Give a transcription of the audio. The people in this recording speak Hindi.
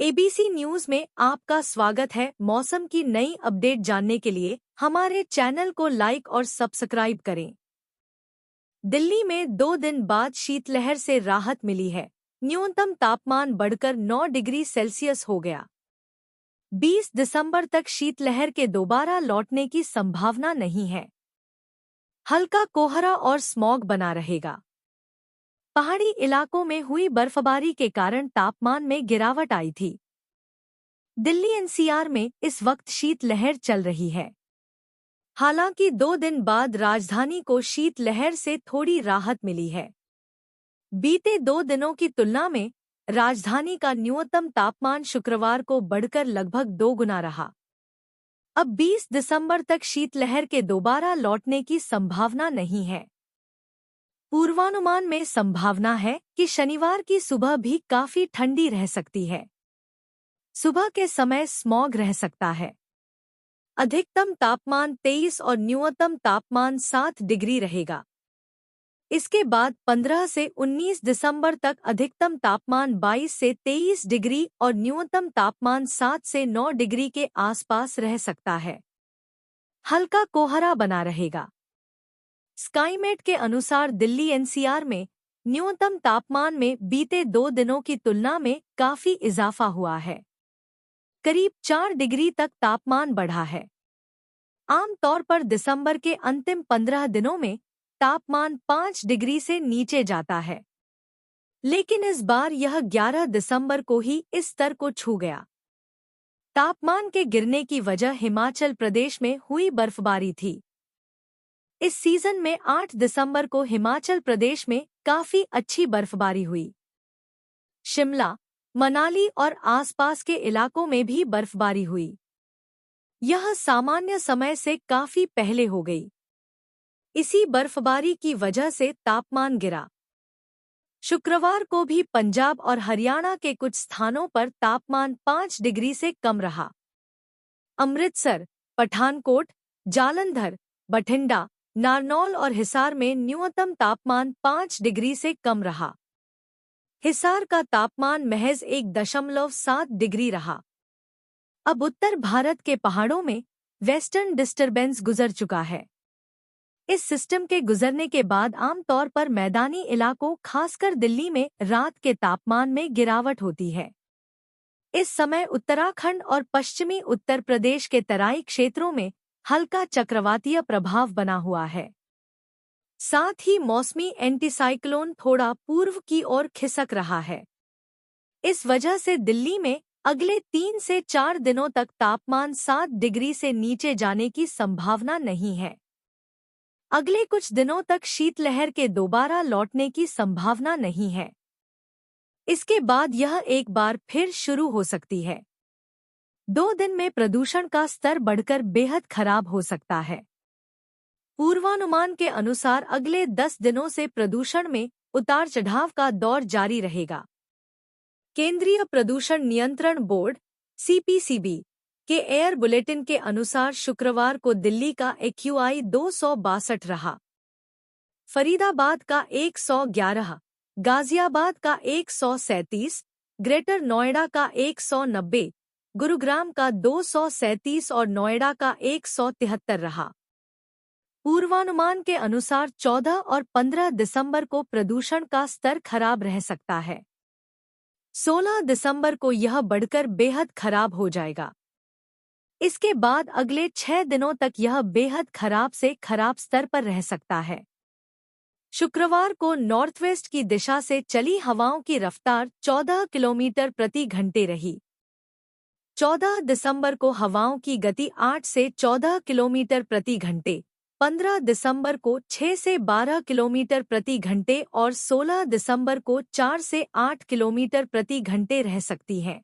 एबीसी न्यूज में आपका स्वागत है। मौसम की नई अपडेट जानने के लिए हमारे चैनल को लाइक और सब्सक्राइब करें। दिल्ली में 2 दिन बाद शीतलहर से राहत मिली है। न्यूनतम तापमान बढ़कर 9 डिग्री सेल्सियस हो गया। 20 दिसंबर तक शीतलहर के दोबारा लौटने की संभावना नहीं है। हल्का कोहरा और स्मॉग बना रहेगा। पहाड़ी इलाकों में हुई बर्फबारी के कारण तापमान में गिरावट आई थी। दिल्ली एनसीआर में इस वक्त शीतलहर चल रही है। हालांकि 2 दिन बाद राजधानी को शीतलहर से थोड़ी राहत मिली है। बीते 2 दिनों की तुलना में राजधानी का न्यूनतम तापमान शुक्रवार को बढ़कर लगभग 2 गुना रहा। अब 20 दिसंबर तक शीतलहर के दोबारा लौटने की संभावना नहीं है। पूर्वानुमान में संभावना है कि शनिवार की सुबह भी काफी ठंडी रह सकती है। सुबह के समय स्मॉग रह सकता है। अधिकतम तापमान 23 और न्यूनतम तापमान 7 डिग्री रहेगा। इसके बाद 15 से 19 दिसंबर तक अधिकतम तापमान 22 से 23 डिग्री और न्यूनतम तापमान 7 से 9 डिग्री के आसपास रह सकता है। हल्का कोहरा बना रहेगा। स्काईमेट के अनुसार दिल्ली एनसीआर में न्यूनतम तापमान में बीते 2 दिनों की तुलना में काफी इजाफा हुआ है। करीब 4 डिग्री तक तापमान बढ़ा है। आमतौर पर दिसंबर के अंतिम 15 दिनों में तापमान 5 डिग्री से नीचे जाता है, लेकिन इस बार यह 11 दिसंबर को ही इस स्तर को छू गया। तापमान के गिरने की वजह हिमाचल प्रदेश में हुई बर्फबारी थी। इस सीजन में 8 दिसंबर को हिमाचल प्रदेश में काफी अच्छी बर्फबारी हुई। शिमला, मनाली और आसपास के इलाकों में भी बर्फबारी हुई। यह सामान्य समय से काफी पहले हो गई। इसी बर्फबारी की वजह से तापमान गिरा। शुक्रवार को भी पंजाब और हरियाणा के कुछ स्थानों पर तापमान 5 डिग्री से कम रहा। अमृतसर, पठानकोट, जालंधर, बठिंडा, नारनौल और हिसार में न्यूनतम तापमान 5 डिग्री से कम रहा। हिसार का तापमान महज 1.7 डिग्री रहा। अब उत्तर भारत के पहाड़ों में वेस्टर्न डिस्टर्बेंस गुजर चुका है। इस सिस्टम के गुजरने के बाद आमतौर पर मैदानी इलाकों खासकर दिल्ली में रात के तापमान में गिरावट होती है। इस समय उत्तराखंड और पश्चिमी उत्तर प्रदेश के तराई क्षेत्रों में हल्का चक्रवातीय प्रभाव बना हुआ है। साथ ही मौसमी एंटीसाइक्लोन थोड़ा पूर्व की ओर खिसक रहा है। इस वजह से दिल्ली में अगले 3 से 4 दिनों तक तापमान 7 डिग्री से नीचे जाने की संभावना नहीं है। अगले कुछ दिनों तक शीतलहर के दोबारा लौटने की संभावना नहीं है। इसके बाद यह एक बार फिर शुरू हो सकती है। 2 दिन में प्रदूषण का स्तर बढ़कर बेहद खराब हो सकता है। पूर्वानुमान के अनुसार अगले 10 दिनों से प्रदूषण में उतार चढ़ाव का दौर जारी रहेगा। केंद्रीय प्रदूषण नियंत्रण बोर्ड (सीपीसीबी) के एयर बुलेटिन के अनुसार शुक्रवार को दिल्ली का एक्यूआई 262 रहा। फरीदाबाद का 111, गाजियाबाद का 137, ग्रेटर नोएडा का 190, गुरुग्राम का 237 और नोएडा का 173 रहा। पूर्वानुमान के अनुसार 14 और 15 दिसंबर को प्रदूषण का स्तर खराब रह सकता है। 16 दिसंबर को यह बढ़कर बेहद खराब हो जाएगा। इसके बाद अगले 6 दिनों तक यह बेहद खराब से खराब स्तर पर रह सकता है। शुक्रवार को नॉर्थवेस्ट की दिशा से चली हवाओं की रफ्तार 14 किलोमीटर प्रति घंटे रही। 14 दिसंबर को हवाओं की गति 8 से 14 किलोमीटर प्रति घंटे, 15 दिसंबर को 6 से 12 किलोमीटर प्रति घंटे और 16 दिसंबर को 4 से 8 किलोमीटर प्रति घंटे रह सकती है।